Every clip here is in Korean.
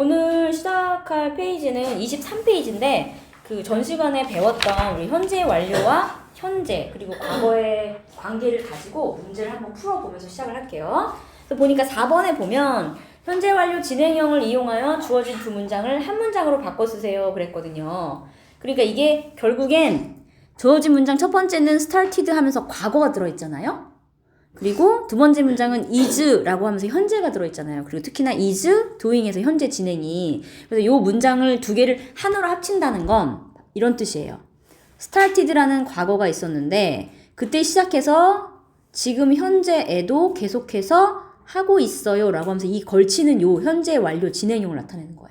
오늘 시작할 페이지는 23페이지인데 그 전 시간에 배웠던 우리 현재 완료와 현재 그리고 과거의 관계를 가지고 문제를 한번 풀어보면서 시작을 할게요. 그래서 보니까 4번에 보면 현재 완료 진행형을 이용하여 주어진 두 문장을 한 문장으로 바꿔 쓰세요 그랬거든요. 그러니까 이게 결국엔 주어진 문장 첫 번째는 started 하면서 과거가 들어있잖아요. 그리고 두 번째 문장은 is라고 하면서 현재가 들어있잖아요. 그리고 특히나 is, doing에서 현재 진행이. 그래서 이 문장을 두 개를 하나로 합친다는 건 이런 뜻이에요. started라는 과거가 있었는데 그때 시작해서 지금 현재에도 계속해서 하고 있어요 라고 하면서 이 걸치는 요 현재 완료 진행형을 나타내는 거예요.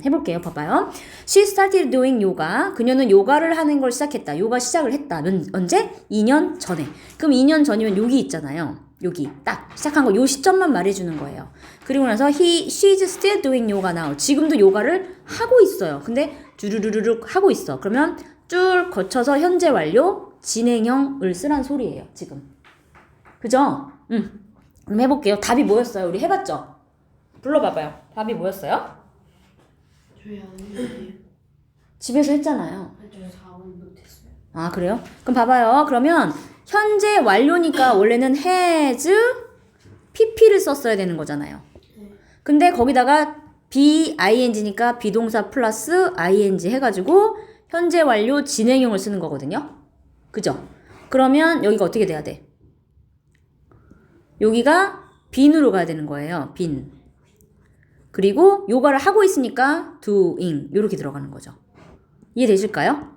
해볼게요. 봐봐요. She started doing yoga. 그녀는 요가를 하는 걸 시작했다. 요가 시작을 했다. 언제? 2년 전에. 그럼 2년 전이면 여기 있잖아요. 여기 딱 시작한 거 요 시점만 말해주는 거예요. 그리고 나서 she's still doing yoga now. 지금도 요가를 하고 있어요. 근데 주르르륵 하고 있어. 그러면 쭉 거쳐서 현재 완료 진행형을 쓰란 소리예요. 지금. 그죠? 그럼 해볼게요. 답이 뭐였어요? 우리 해봤죠? 불러봐봐요. 답이 뭐였어요? 저희 안 했는데요. 집에서 했잖아요. 저 4번 못했어요. 아, 그래요? 그럼 봐봐요. 그러면 현재 완료니까 원래는 has pp를 썼어야 되는 거잖아요. 근데 거기다가 be-ing니까 비동사 플러스 ing 해가지고 현재 완료 진행형을 쓰는 거거든요. 그죠? 그러면 여기가 어떻게 돼야 돼? 여기가 bene으로 가야 되는 거예요. been. 그리고 요가를 하고 있으니까 doing 요렇게 들어가는 거죠. 이해되실까요?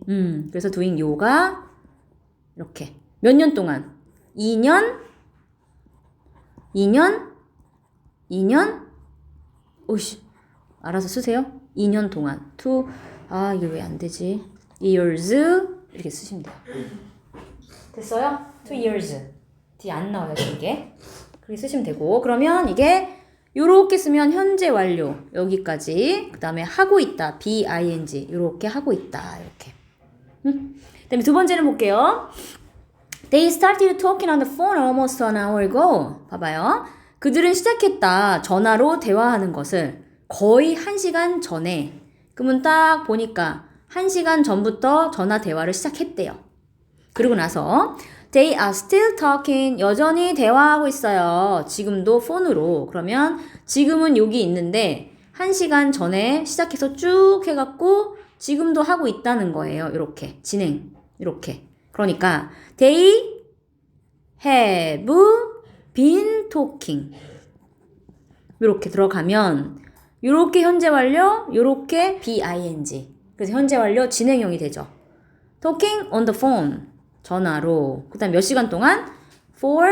네. 그래서 doing 요가 이렇게 몇 년 동안? 2년 오씨 알아서 쓰세요. 2년 동안 이게 왜 안 되지? years 이렇게 쓰시면 돼요. 됐어요? 2 years 뒤에 안 나와요 이게. 그렇게 쓰시면 되고 그러면 이게 요렇게 쓰면 현재 완료 여기까지 그 다음에 하고 있다 be-ing 요렇게 하고 있다 이렇게. 그 다음에 두 번째는 볼게요. They started talking on the phone almost an hour ago. 봐봐요. 그들은 시작했다 전화로 대화하는 것을 거의 1시간 전에. 그러면 딱 보니까 1시간 전부터 전화 대화를 시작했대요. 그리고 나서 They are still talking. 여전히 대화하고 있어요. 지금도 폰으로. 그러면 지금은 여기 있는데 1시간 전에 시작해서 쭉 해갖고 지금도 하고 있다는 거예요. 이렇게 진행. 이렇게. 그러니까 They have been talking. 이렇게 들어가면 이렇게 현재 완료, 이렇게 be-ing. 그래서 현재 완료 진행형이 되죠. Talking on the phone. 전화로. 그 다음 몇 시간 동안? For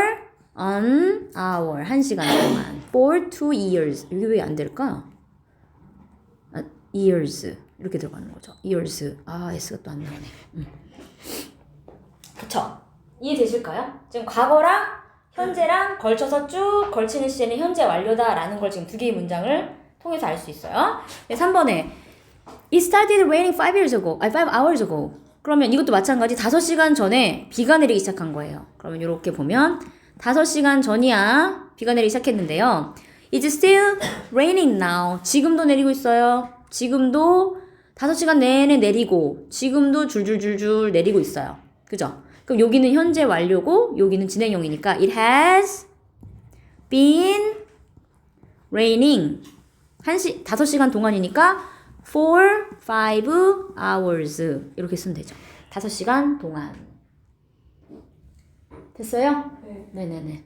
an hour. 1시간 동안. For 2 years. 이게 왜 안 될까? years. 이렇게 들어가는 거죠. years. S가 또 안 나오네. 그쵸? 이해되실까요? 지금 과거랑 현재랑 걸쳐서 쭉 걸치는 시제는 현재 완료다라는 걸 지금 두 개의 문장을 통해서 알 수 있어요. 3번에 It started raining 5 hours ago. 그러면 이것도 마찬가지 5시간 전에 비가 내리기 시작한 거예요. 그러면 이렇게 보면 5시간 전이야 비가 내리기 시작했는데요. It's still raining now. 지금도 내리고 있어요. 지금도 5시간 내내 내리고 지금도 줄줄줄줄 내리고 있어요. 그죠? 그럼 여기는 현재 완료고 여기는 진행형이니까 It has been raining 5시간 동안이니까 for 5 hours 이렇게 쓰면 되죠. 5시간 동안. 됐어요? 네. 네네네.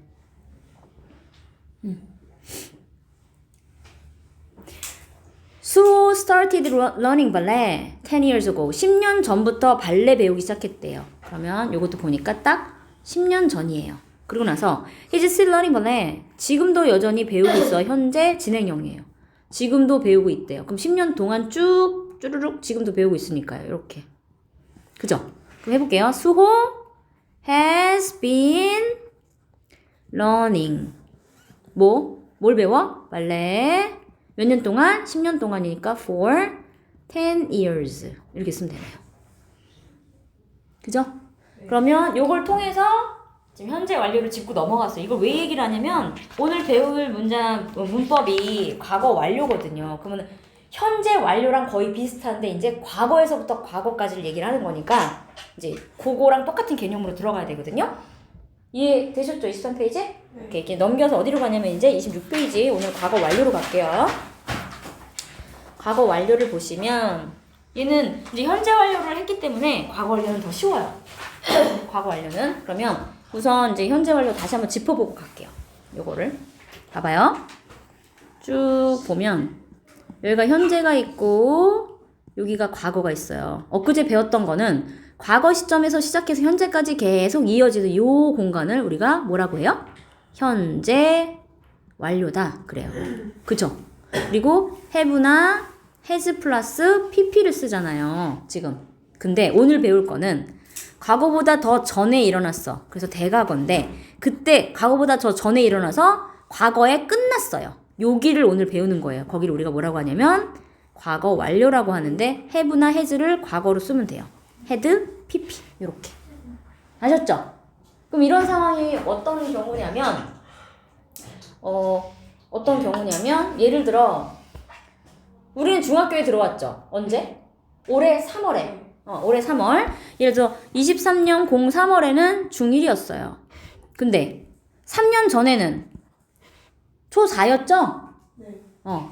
수호 started learning ballet 10 years ago. 10년 전부터 발레 배우기 시작했대요. 그러면 이것도 보니까 딱 10년 전이에요. 그리고 나서 he's still learning ballet. 지금도 여전히 배우고 있어. 현재 진행형이에요. 지금도 배우고 있대요. 그럼 10년 동안 쭉 쭈르륵 지금도 배우고 있으니까요. 이렇게. 그죠? 그럼 해볼게요. 수호 has been learning. 뭘 배워? 발레. 몇 년 동안? 10년 동안이니까 for 10 years. 이렇게 쓰면 되네요. 그죠? 네. 그러면 요걸 통해서 지금 현재 완료를 짚고 넘어갔어요. 이걸 왜 얘기를 하냐면 오늘 배울 문법이 과거 완료거든요. 그러면 현재 완료랑 거의 비슷한데 이제 과거에서부터 과거까지를 얘기를 하는 거니까 이제 그거랑 똑같은 개념으로 들어가야 되거든요. 이해되셨죠? 23페이지? 네. 이렇게 넘겨서 어디로 가냐면 이제 26페이지 오늘 과거 완료로 갈게요. 과거 완료를 보시면 얘는 이제 현재 완료를 했기 때문에 과거 완료는 더 쉬워요. 과거 완료는. 그러면 우선 이제 현재 완료 다시 한번 짚어보고 갈게요. 요거를 봐봐요. 쭉 보면 여기가 현재가 있고 여기가 과거가 있어요. 엊그제 배웠던 거는 과거 시점에서 시작해서 현재까지 계속 이어지는 요 공간을 우리가 뭐라고 해요? 현재 완료다 그래요. 그쵸? 그리고 have나 has 플러스 pp를 쓰잖아요. 지금. 근데 오늘 배울 거는 과거보다 더 전에 일어났어. 그래서 대과거인데 그때 과거보다 더 전에 일어나서 과거에 끝났어요. 여기를 오늘 배우는 거예요. 거기를 우리가 뭐라고 하냐면 과거 완료라고 하는데 have나 has를 과거로 쓰면 돼요. had, pp 이렇게. 아셨죠? 그럼 이런 상황이 어떤 경우냐면 어떤 경우냐면 예를 들어 우리는 중학교에 들어왔죠. 언제? 올해 3월에. 올해 3월. 예를 들어 23년 03월에는 중1이었어요. 근데 3년 전에는 초4였죠? 네.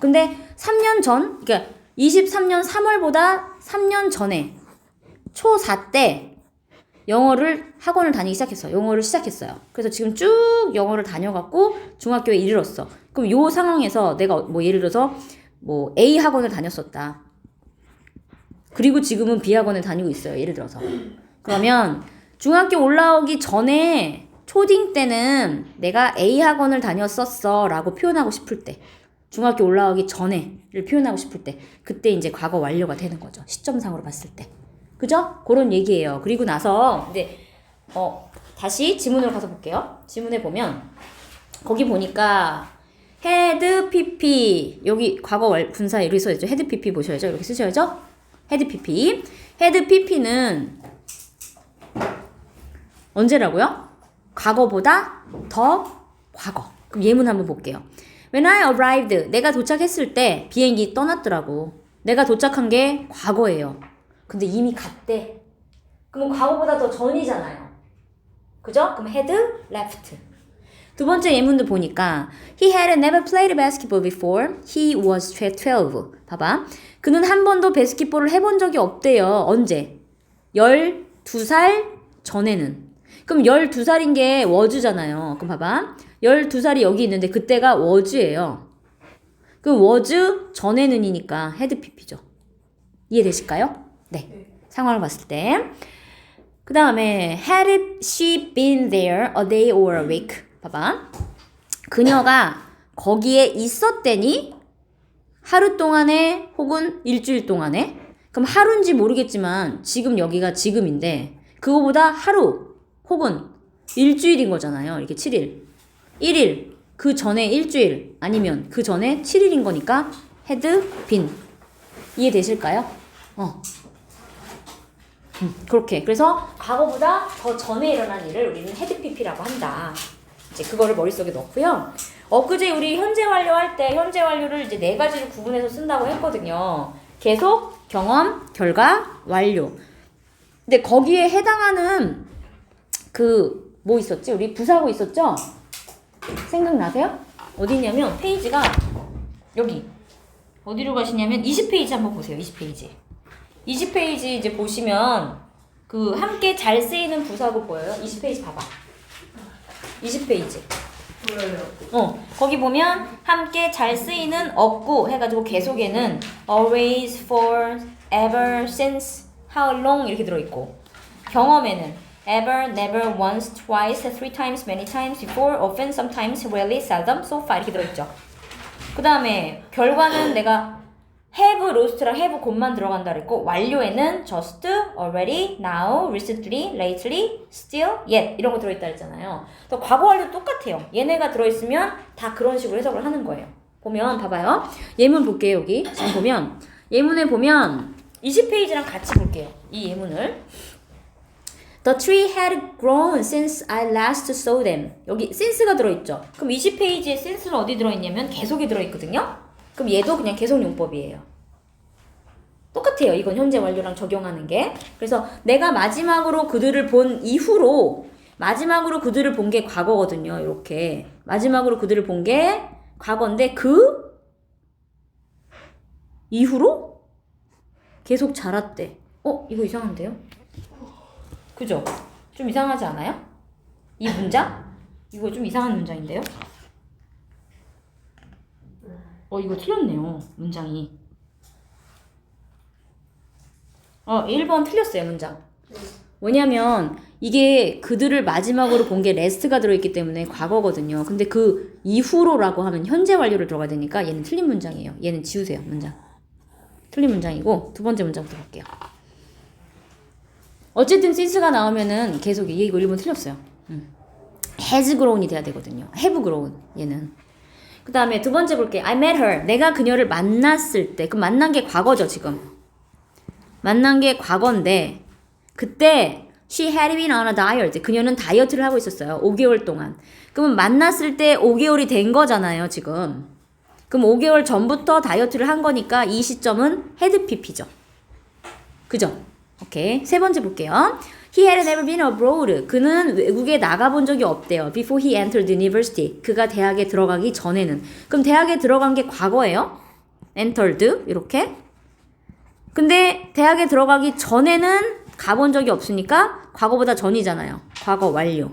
근데 3년 전, 그러니까 23년 3월보다 3년 전에 초4 때 영어를 학원을 다니기 시작했어요. 영어를 시작했어요. 그래서 지금 쭉 영어를 다녀갖고 중학교에 이르렀어. 그럼 요 상황에서 내가 뭐 예를 들어서 뭐 A 학원을 다녔었다. 그리고 지금은 B 학원을 다니고 있어요. 예를 들어서. 그러면 중학교 올라오기 전에 초딩 때는 내가 A 학원을 다녔었어 라고 표현하고 싶을 때 중학교 올라오기 전에를 표현하고 싶을 때 그때 이제 과거 완료가 되는 거죠. 시점상으로 봤을 때. 그죠? 그런 얘기예요. 그리고 나서 이제 다시 지문으로 가서 볼게요. 지문에 보면 거기 보니까 had pp 여기 과거 분사 이렇게 써있죠. had pp 보셔야죠. 이렇게 쓰셔야죠. had pp. had pp는 언제라고요? 과거보다 더 과거. 그럼 예문 한번 볼게요. When I arrived, 내가 도착했을 때 비행기 떠났더라고. 내가 도착한 게 과거예요. 근데 이미 갔대. 그럼 과거보다 더 전이잖아요. 그죠? 그럼 had left. 두 번째 예문도 보니까 He had never played basketball before. He was 12. 봐봐. 그는 한 번도 바스켓볼을 해본 적이 없대요. 언제? 12살 전에는. 그럼 12살인 게 was잖아요. 그럼 봐봐. 12살이 여기 있는데 그때가 was예요. 그럼 was 전에는이니까 had pp죠. 이해되실까요? 네. 상황을 봤을 때. 그 다음에 had she been there a day or a week? 봐봐. 그녀가 거기에 있었대니? 하루 동안에 혹은 일주일 동안에? 그럼 하루인지 모르겠지만 지금 여기가 지금인데 그거보다 하루 혹은 일주일인 거잖아요. 이렇게 7일. 1일. 그 전에 일주일 아니면 그 전에 7일인 거니까 had been. 이해되실까요? 그렇게. 그래서 과거보다 더 전에 일어난 일을 우리는 had pp라고 한다. 이제 그거를 머릿속에 넣고요. 엊그제 우리 현재 완료할 때 현재 완료를 이제 네 가지를 구분해서 쓴다고 했거든요. 계속, 경험, 결과, 완료. 근데 거기에 해당하는 그 뭐 있었지? 우리 부사고 있었죠? 생각나세요? 어디냐면 페이지가 여기. 어디로 가시냐면 20페이지 한번 보세요. 20페이지. 20페이지 이제 보시면 그 함께 잘 쓰이는 부사고 보여요? 20페이지 봐봐. 20페이지. 보여요. 거기 보면 함께 잘 쓰이는 없고 해가지고 계속에는 always, for, ever, since, how long 이렇게 들어있고 경험에는 ever, never, once, twice, three times, many times, before, often, sometimes, rarely, seldom, so far 이렇게 들어있죠. 그 다음에 결과는 내가 have, lost랑 have 곧만 들어간다 그랬고 완료에는 just, already, now, recently, lately, still, yet 이런 거 들어있다 그랬잖아요. 또 과거 완료 똑같아요. 얘네가 들어있으면 다 그런 식으로 해석을 하는 거예요. 보면 봐봐요. 예문 볼게요. 여기 지금 보면 예문에 보면 20페이지랑 같이 볼게요. 이 예문을. The tree had grown since I last saw them. 여기 since가 들어있죠. 그럼 20페이지에 since는 어디 들어있냐면 계속이 들어있거든요. 그럼 얘도 그냥 계속용법이에요. 똑같아요. 이건 현재 완료랑 적용하는 게. 그래서 내가 마지막으로 그들을 본 이후로 마지막으로 그들을 본 게 과거거든요. 이렇게 마지막으로 그들을 본 게 과거인데 그 이후로 계속 자랐대. 이거 이상한데요? 그죠? 좀 이상하지 않아요? 이 문장? 이거 좀 이상한 문장인데요? 이거 틀렸네요. 문장이. 1번 틀렸어요. 문장. 왜냐면 이게 그들을 마지막으로 본 게 레스트가 들어있기 때문에 과거거든요. 근데 그 이후로라고 하면 현재 완료를 들어가야 되니까 얘는 틀린 문장이에요. 얘는 지우세요. 문장. 틀린 문장이고 두 번째 문장부터 볼게요. 어쨌든 since가 나오면은 계속 이거 1번 틀렸어요. has grown이 돼야 되거든요. have grown 얘는. 그 다음에 두 번째 볼게요. I met her. 내가 그녀를 만났을 때. 그럼 만난 게 과거죠 지금. 만난 게 과거인데 그때 she had been on a diet. 그녀는 다이어트를 하고 있었어요. 5개월 동안. 그러면 만났을 때 5개월이 된 거잖아요 지금. 그럼 5개월 전부터 다이어트를 한 거니까 이 시점은 had pp죠. 그죠? 오케이. 세 번째 볼게요. He had never been abroad. 그는 외국에 나가본 적이 없대요. Before he entered university. 그가 대학에 들어가기 전에는. 그럼 대학에 들어간 게 과거예요? entered 이렇게. 근데 대학에 들어가기 전에는 가본 적이 없으니까 과거보다 전이잖아요. 과거 완료.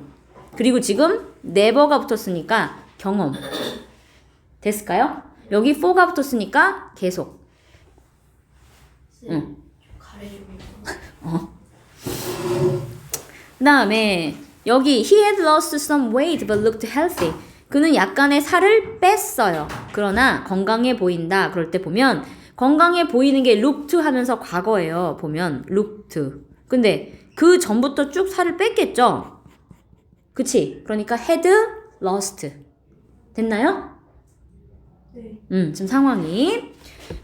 그리고 지금 never가 붙었으니까 경험. 됐을까요? 여기 for가 붙었으니까 계속. 응. 그 다음에 여기 he had lost some weight but looked healthy. 그는 약간의 살을 뺐어요. 그러나 건강해 보인다. 그럴 때 보면 건강해 보이는 게 looked 하면서 과거예요. 보면 looked. 근데 그 전부터 쭉 살을 뺐겠죠? 그치? 그러니까 had lost. 됐나요? 네. 지금 상황이.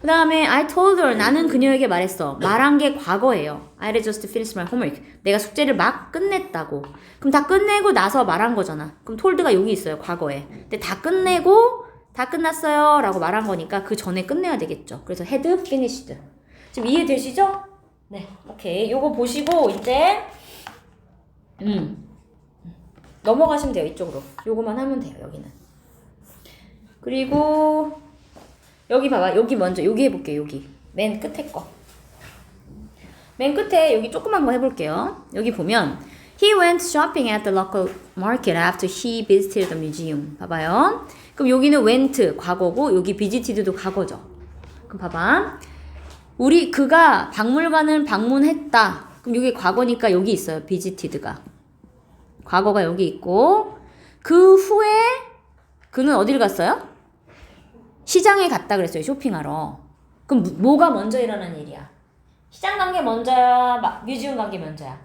그 다음에 I told her. 나는 그녀에게 말했어. 말한 게 과거예요. I had just finished my homework. 내가 숙제를 막 끝냈다고. 그럼 다 끝내고 나서 말한 거잖아. 그럼 told가 여기 있어요. 과거에. 근데 다 끝내고 다 끝났어요 라고 말한 거니까 그 전에 끝내야 되겠죠. 그래서 had finished. 지금 이해되시죠? 네. 오케이. 요거 보시고 이제 넘어가시면 돼요. 이쪽으로. 요거만 하면 돼요. 여기는. 그리고 여기 봐봐. 여기 먼저 여기 해볼게요. 여기 맨 끝에 거. 맨 끝에 여기 조그만 거 해볼게요. 여기 보면 He went shopping at the local market after he visited the museum. 봐봐요. 그럼 여기는 went 과거고 여기 visited도 과거죠. 그럼 봐봐. 그가 박물관을 방문했다. 그럼 여기 과거니까 여기 있어요. visited가. 과거가 여기 있고 그 후에 그는 어디를 갔어요? 시장에 갔다 그랬어요. 쇼핑하러. 그럼 뭐가 먼저 일어난 일이야? 시장 간 게 먼저야? 뮤지엄 간 게 먼저야?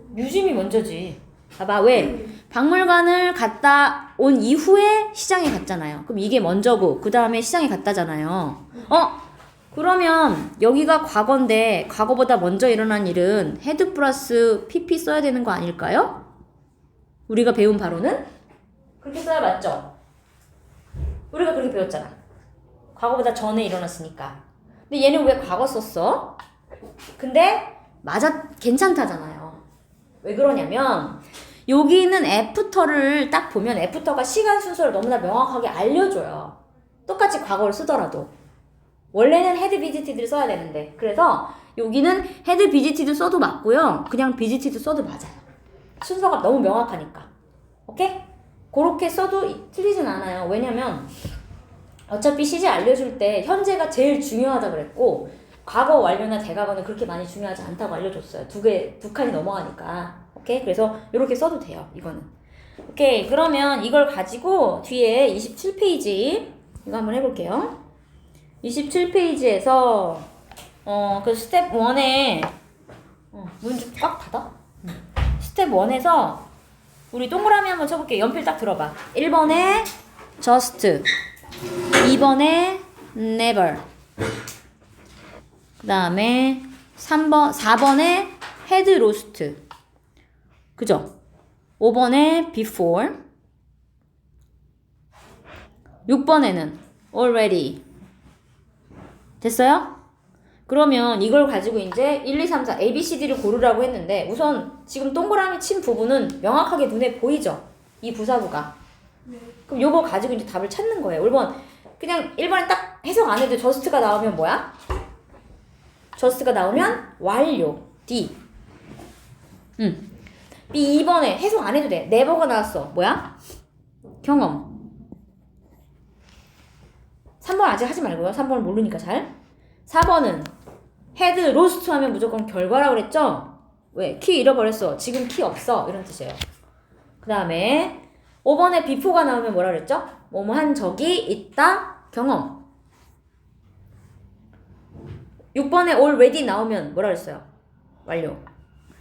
뮤지엄이 먼저지. 봐봐. 왜? 박물관을 갔다 온 이후에 시장에 갔잖아요. 그럼 이게 먼저고 그 다음에 시장에 갔다잖아요. 그러면 여기가 과거인데 과거보다 먼저 일어난 일은 had 플러스 pp 써야 되는 거 아닐까요? 우리가 배운 바로는? 그렇게 써야 맞죠? 우리가 그렇게 배웠잖아. 과거보다 전에 일어났으니까. 근데 얘는 왜 과거 썼어? 근데 괜찮다잖아요. 왜 그러냐면 여기는 애프터를 딱 보면 애프터가 시간 순서를 너무나 명확하게 알려줘요. 똑같이 과거를 쓰더라도. 원래는 had visited를 써야 되는데 그래서 여기는 had visited 써도 맞고요. 그냥 visited 써도 맞아요. 순서가 너무 명확하니까. 오케이? 그렇게 써도 틀리진 않아요. 왜냐면 어차피 시제 알려줄 때 현재가 제일 중요하다 그랬고 과거 완료나 대과거는 그렇게 많이 중요하지 않다고 알려줬어요. 두 칸이 넘어가니까. 오케이? 그래서 이렇게 써도 돼요. 이거는. 오케이. 그러면 이걸 가지고 뒤에 27페이지 이거 한번 해볼게요. 27페이지에서 그 스텝 1에 문 좀 꽉 닫아? 스텝 1에서 우리 동그라미 한번 쳐볼게요. 연필 딱 들어봐. 1번에 just 2번에 never 그 다음에 4번에 had roast. 그죠? 5번에 before. 6번에는 already. 됐어요? 그러면 이걸 가지고 이제 1, 2, 3, 4 A, B, C, D를 고르라고 했는데 우선 지금 동그라미 친 부분은 명확하게 눈에 보이죠? 이 부사구가. 네. 그럼 요거 가지고 이제 답을 찾는 거예요. 1번 그냥 1번에 딱 해석 안 해도 just가 나오면 뭐야? just가 나오면 완료. D. B 2번에 해석 안 해도 돼. never가 나왔어. 뭐야? 경험. 3번 아직 하지 말고요. 3번을 모르니까 잘. 4번은 had lost 하면 무조건 결과라고 그랬죠? 왜? 키 잃어버렸어. 지금 키 없어. 이런 뜻이에요. 그 다음에 5번에 before가 나오면 뭐라 그랬죠? 뭐뭐 한 적이 있다. 경험. 6번에 already 나오면 뭐라 그랬어요? 완료.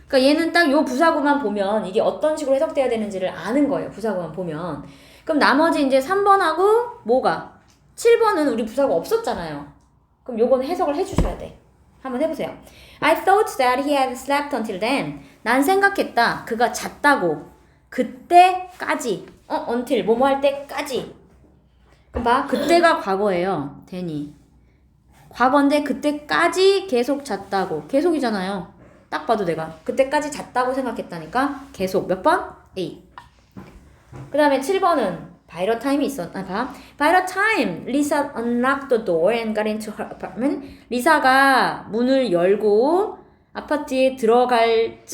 그러니까 얘는 딱 요 부사구만 보면 이게 어떤 식으로 해석돼야 되는지를 아는 거예요. 부사구만 보면. 그럼 나머지 이제 3번하고 뭐가? 7번은 우리 부사구 없었잖아요. 그럼 요거는 해석을 해주셔야 돼. 한번 해보세요. I thought that he had slept until then. 난 생각했다. 그가 잤다고. 그때까지. until 뭐뭐 할 때까지. 그럼 봐. 그때가 과거예요. then이. 과거인데 그때까지 계속 잤다고. 계속이잖아요. 딱 봐도 내가 그때까지 잤다고 생각했다니까. 계속 몇 번? A. 그 다음에 7번은 By the time이 있었나 봐. By the time Lisa unlocked the door and got into her apartment. 리사가 문을 열고 아파트에 들어갈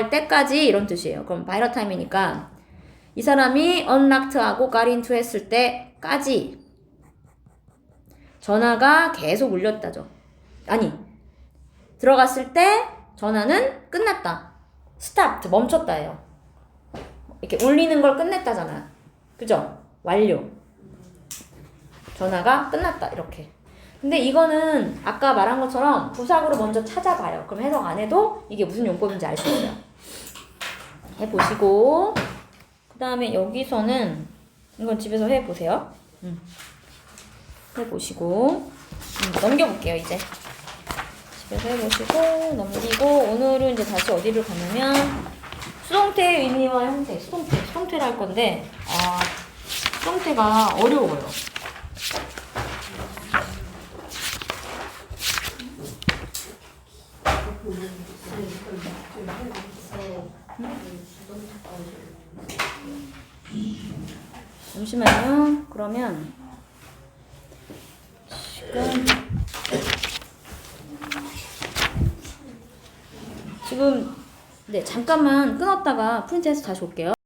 때까지 이런 뜻이에요. 그럼 by the time이니까 이 사람이 unlocked하고 got into 했을 때까지 전화가 계속 울렸다죠. 아니, 들어갔을 때 전화는 끝났다. stopped, 멈췄다예요. 이렇게 울리는 걸 끝냈다잖아. 그죠? 완료. 전화가 끝났다. 이렇게. 근데 이거는 아까 말한 것처럼 부사구로 먼저 찾아봐요. 그럼 해석 안 해도 이게 무슨 용법인지 알 수 있어요. 해보시고 그 다음에 여기서는 이건 집에서 해보세요. 해보시고 넘겨볼게요. 이제 집에서 해보시고 넘기고 오늘은 이제 다시 어디를 가냐면 수동태의 의미와 형태, 수동태를 할 건데, 수동태가 어려워요. 잠시만요. 그러면, 지금 네, 잠깐만 끊었다가 프린트해서 다시 올게요.